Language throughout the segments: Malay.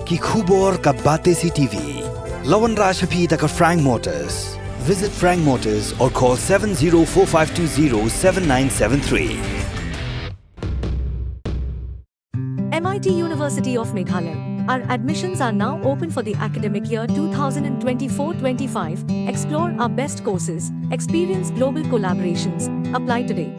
ki khubor ka Bate CTV. Lawan Rashaphi taka Frank Motors. Visit Frank Motors or call 7045207973. MIT University of Meghalaya. Our admissions are now open for the academic year 2024-25. Explore our best courses, experience global collaborations. Apply today.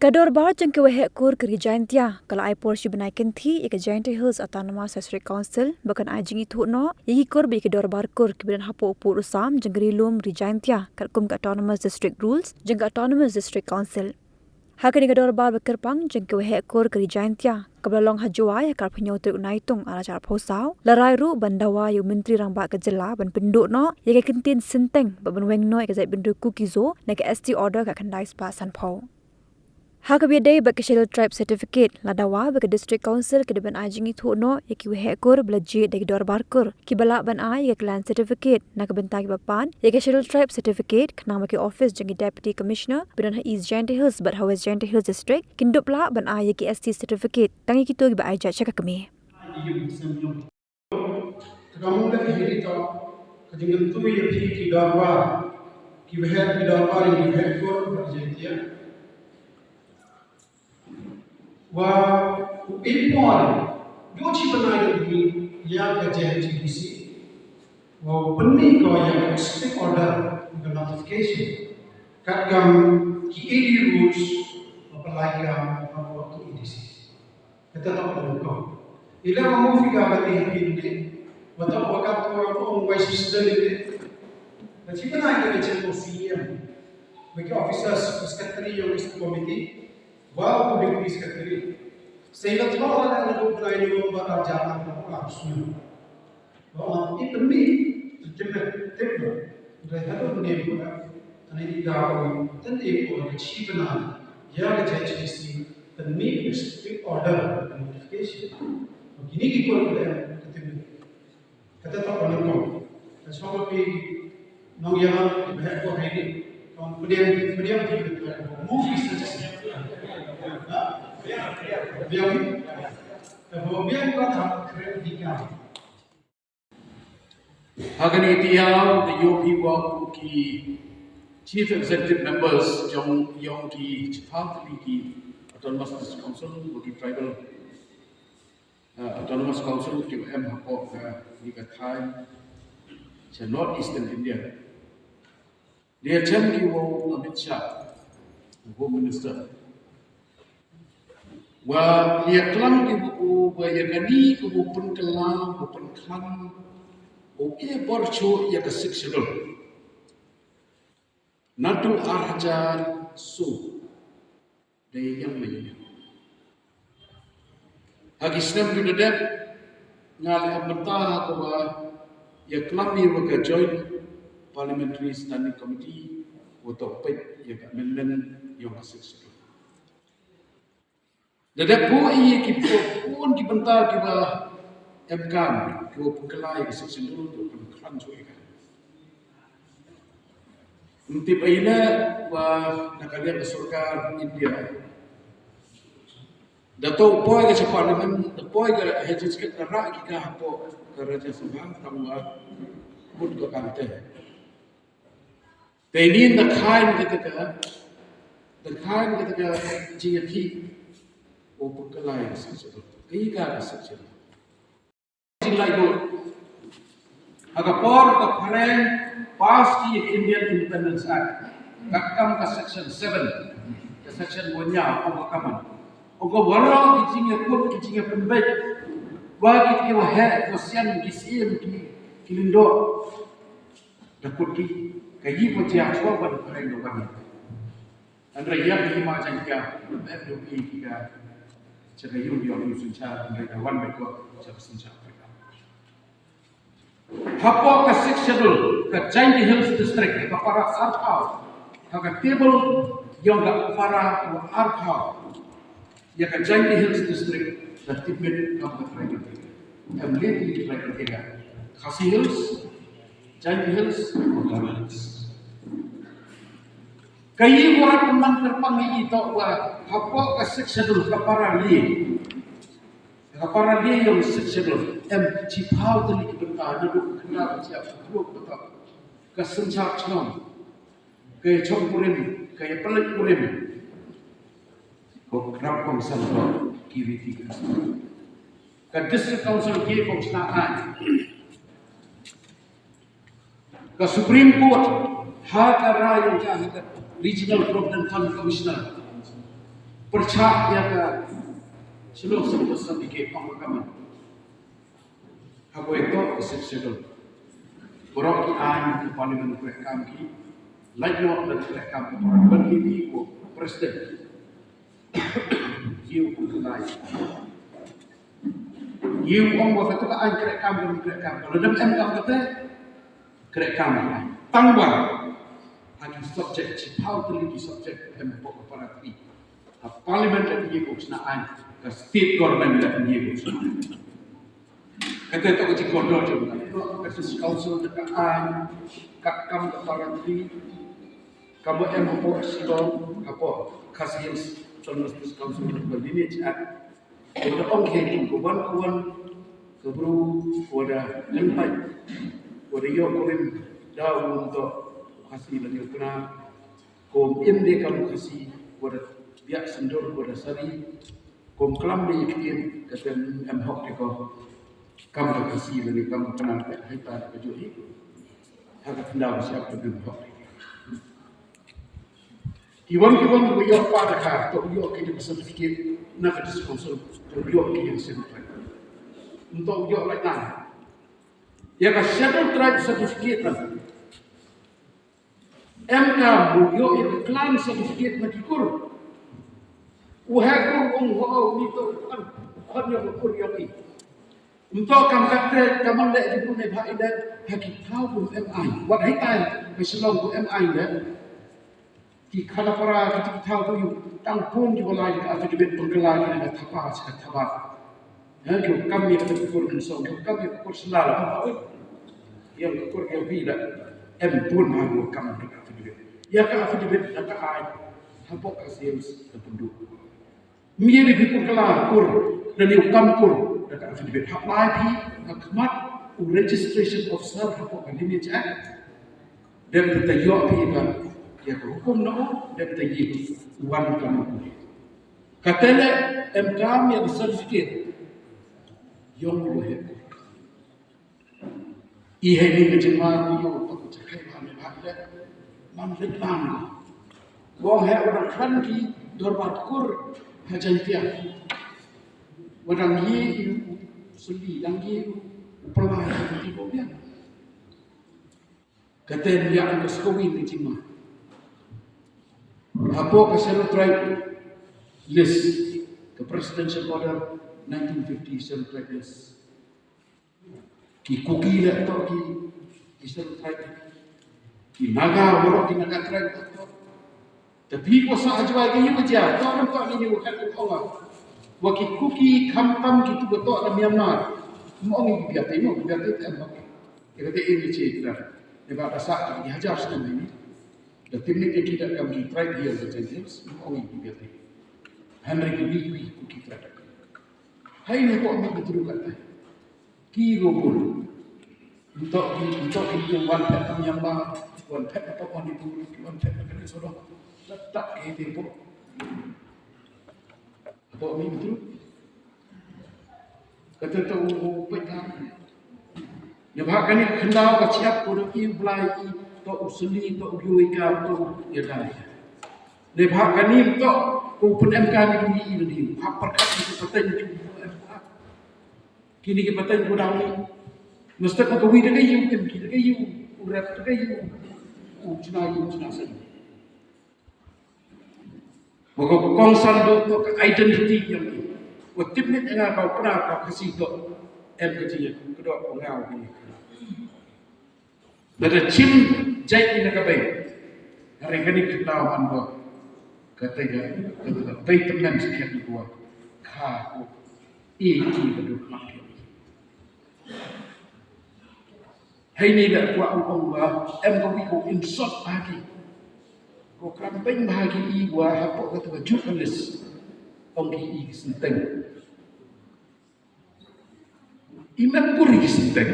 Kador bar jengke wehek kur keri jaintia kalau ai porsi benaikan thi ika Jaintia Hills Autonomous District Council bahkan ai jingi thu no yiki kur bi kador bar kur kibedan hapo upur usam jengri lum ri jaintia kalkum ka Autonomous District Rules jengka Autonomous District Council hakani kador bar bekerpang jengke wehek kur keri jaintia kabalong hajua ya kar phnyo tu naitung ala jar phosau larai ru bandawa yu menteri rang ba ka jela ban penduk no yake kintin sinteng ba ban weng no ika zai bendu kukizo na ka ST order ka khandai spa san phau Hakabiyade baka Scheduled Tribe Certificate ladawa baka District Council kedeban ajingi thu no yaki wehekur belaje degi dorbarkur ki balak ban ai yaki Land Certificate na kabentagi bapan yaki Scheduled Tribe Certificate kena maki office jengi Deputy Commissioner bidan East Jaintia Hills but Hawes Jaintia Hills District kindup la ban ai yaki ST Certificate tangi kitu gi ba ai judge kami kamu dah hiri tau kajingan tu ya ki dorbar ki weher ki dorbar yang weher kur Jaintia Wah, impor, doci benar ini yang kerja HTBC. Wah, benih kau yang expect order dengan notification. Kadang KAD rules mempelajari waktu edisi. Kita tak perlu kau. Ila mahu fikir benih ini, waktu waktu orang vice president ini. Macam mana kita cakap CM, mereka officers, secretary yang mesti komiti. Wow, public secretary. Sehingga semua orang yang hidup dalam lomba jalan harusnya. Bahwa ini penting, terjemah tebal. Dari hal ini pula, ini gaul, tentu orang achievement, yang jadi penting strict order and notification. Begini kita boleh ketemu. Kata tak pernah. Semua pergi nongyaman banyak orang ini. Kemudian kita movie saja. Agani tiang the UP wa ki chief executive members yang ki chiefly ki Autonomous Council ki tribal Autonomous Council ki hapo ni ka Thai North Eastern India dia chem ki wo Amit Shah Home Minister Wa ia kelam ki buku wa ia gani ke bupun kelam bupun klan o ia borcho ia ke sectional natu arhajar su de yang menyia hagi snam di dedak ngal amta ko wa ia kelam ni wa ke joint parliamentary standing committee untuk pet ia ke amendment yang ke sectional Dadak po iya ki pun ki bentar ki ba MKAM ki pun kelai ki section dulu tu pun klan cuy kan. Nanti baila wa nakalia ke surga India. Dato poi ke parlimen, poi ke hejis ke ra ki ka po ke Raja Sabha tamwa pun ke kante. Tenin the kind ketika GFP Open kelai sesuatu, kaya sesuatu. Jilai do, agapor kapareng pasti Indian Independence Act, kakam ka section 7, ka section 1 ogo kaman. Ogo wala kicinga pun kicinga pembek, wa kitke wahe kosian kisim kilindo, dapur ki kayi pojak chwa pada pareng do kami. Andra yang lima jangka, FDP kita. Jika yun yung sunca mereka wan mereka jauh sunca mereka. Hapo ka sectional ka Jaintia Hills District ka para Arthau, ka table yung ka para Arthau, ya ka Jaintia Hills District na tipid ka mereka. Ang lately mereka tiga, Khasi Hills, Jaintia Hills, Hills. Kayi orang pemang terpangi itu wa hapo ka sectional ka para li Para dia yang sexual, cipau tadi kebentar, duduk kenal siap, duduk betul. Kesenjak senang, kaya cong purim, kaya pelik purim. Kau kenapa kau sampai kiri tiga? Ke district council kiri kau senang. Ke Supreme Court, hakara yang jahat, Regional Problem Fund Commissioner, percaya ke seluruh sebesar di pemakaman. Aku itu exceptional. Orang yang di parlimen kerekam ki, lainnya dari kerekam orang ini ko presiden. You pun kenal. You orang buat itu kan kerekam. Kalau dalam MK kata kerekam. Tambah ada subjek cipau teliti subjek MK kepada ti. Parlimen dan dia ko senaan, ke state government dan dia ko senaan. Kata itu kecil kodoh juga. Kasus council dekaan, kakam kepada ti, kamu MK sidang apa kasih Journalistic Council berdiri cak. Ada orang yang kawan keburu ada lempai, ada yo korim daun untuk kasih lagi kena kom inde kamu kasih ada biak sendur ada sari kom kelam di ikhtiar kata MHOK deko kamu kasih lagi kamu kenal kita kejui harap hendak siapa MHOK. Iwan ko yo pada ka to yo ke di certificate na ka sponsor to yo ke yang sentral. Untuk yo like na. Ya ka schedule tribe certificate na. MK bu yo clan certificate na dikur. Uhakur ho ni to kan yo kur yo ni. Untuk kam kate kamang le di pun ba ida hakik tahu pun MI. Wat hai taiไปฉลองku MIนะที่คาราปราที่เท่าก็อยู่ตั้งพุ่งอยู่บนลายอาจจะเป็นตัวกลายในทัพอาชทัพอาเนี่ยเกี่ยวกับมีการพูดกันสองเกี่ยวกับมีคนสลาแล้วเขาบอกยังคนเกี่ยวกับนี่พูดมาดูกรรมด้วยกันya ka affidavit dan ka hapok kasims dan pendudukมีอะไรที่คนกลาkur dan yang kampur dan ka affidavit hak lai pi hakmat registration officer hapok lineage act dan kita yo pi kan ya hukum no dan tayyib wan kamu katanya MK yang certificate yang boleh ihe ni kejemaah yo tak cakai mana ada man letang wong he orang kan ki dorbat kur hajantia wadang ye suli dang ye pelai di bawah katanya dia ang skawin kejemaah apa kesel tribe list ke presidential order 1950 sel tribe list ki kuki la to ki sel tribe ki naga woro ki naga tribe to tapi ko sa ajwa ki yu ja to ram to ni yu kan ko Allah wa ki kuki kampam ki tu to la Myanmar mo ngi biate mo biate tem ba ki te ini cerita ne ba sa ki hajar sa ni da timni ke kita kami tribe dia saja James mo ngi biate Henry ki kuki tribe hai ne ko mi betul kata ki robul untuk yang wan pet Myanmar wan pet apa pun itu wan pet apa soro letak ke tempo apa mi betul kata tu pegang ya bahkan ni kenal ke siap ko ki blai to usli to yuika to ya dai le bahkan ni to ko pun MK ni di apa kat itu paten kini ke paten ko dang ni mesti ko wi de yu ki de yu urat de yu cina sen boko kongsan do to identity yang ni ko tipnet nga kau pernah kau kasih to MK je ko do ngau ni ada cim jai ni ka bai hari kini kita ando katanya bai teman sekian di gua ka ko iki bedu makin hai ni dah kuat Allah ko insot bagi ko kramping bagi i gua hapok kata jurnalis ong ki i senteng Imam puri senteng.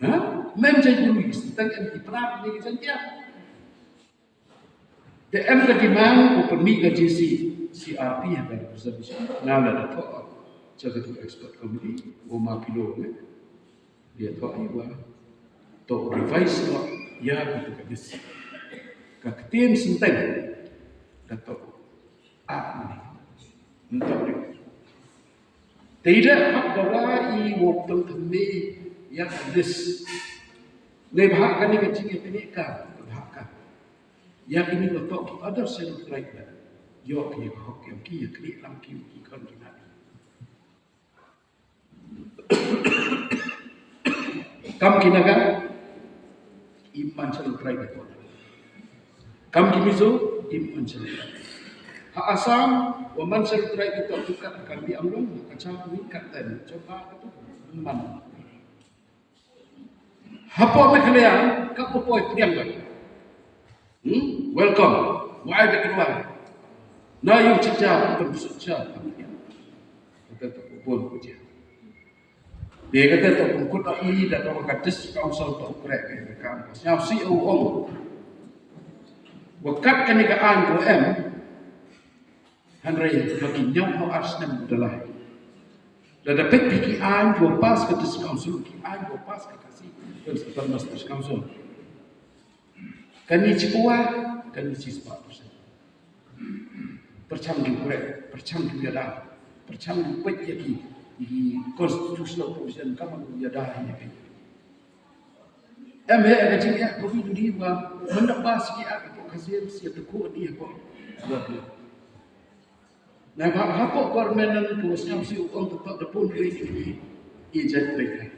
Ha? Mem jai puri senteng em iprak ni jantia. De em ka dimang ko permi ka jisi CRP yang ada bersama nala da to jaga tu expert committee o ma pilo ne dia to ai wa to revise no ya ko ka jisi ka ketim senteng da to untuk tidak hak dawai waktu tembi yang hadis lebahkan ni kecil ini kan lebahkan yang ini letak ada sel right dah yo ki hak yang ki klik lam ki kan kita kam kinaga iman sel right itu kam kimizo iman sel ha asam wa man sel right itu tukat akan diambil kacau ni kata coba itu man hapo mekalian kapo poi priam kan welcome wai bekenwa na yung chicha bersujud kata tu pun puji dia kata tu pun kut ai dan orang kadis council tu korek kan siap CEO ong wakat kanikaan ko em Henry bagi nyok no arsnem adalah dan dapat pikiran dua pas ke dis council pikiran dua pas ke kasih dan master council kan ni cikua kan ni cispa percam di korek percam di yada percam di pet yaki di constitutional provision kamu yada ini em ada cikgu kopi tu dia mendapat sikit aku kasih siap tekuk dia kok nah hapok permainan kurusnya si uang tetap depun ini ijat baik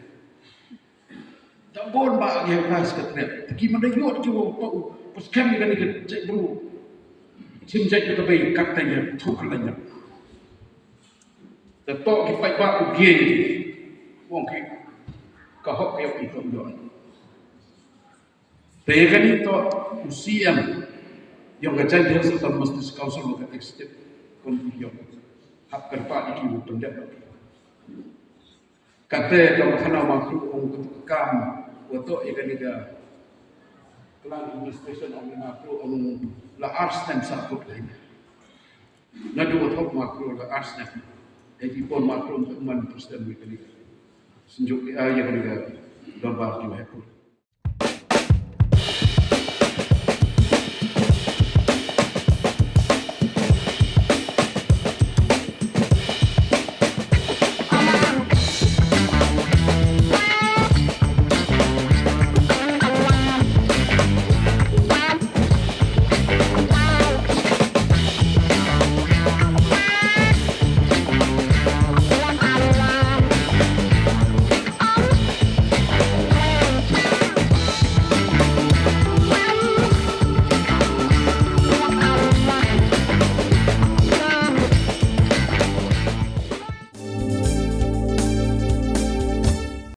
tak bon ba yang pas ketrep gimana yo tu tau paskan kan ni cek bro sim cek kita baik katanya thukalanya tetok ki pai ba ugian wong ki ka hok yo itu yo kan itu usiam yang gajah dia serta mesti council of executive konfigurasi hak kerpa iki pendek kata kalau kena makhluk untuk kam untuk ikan kelan administration on makhluk on la arsnem sakut lain nadu untuk makhluk la arsnem jadi pun makhluk untuk man presiden ikan senjuk ayah kan dombar juga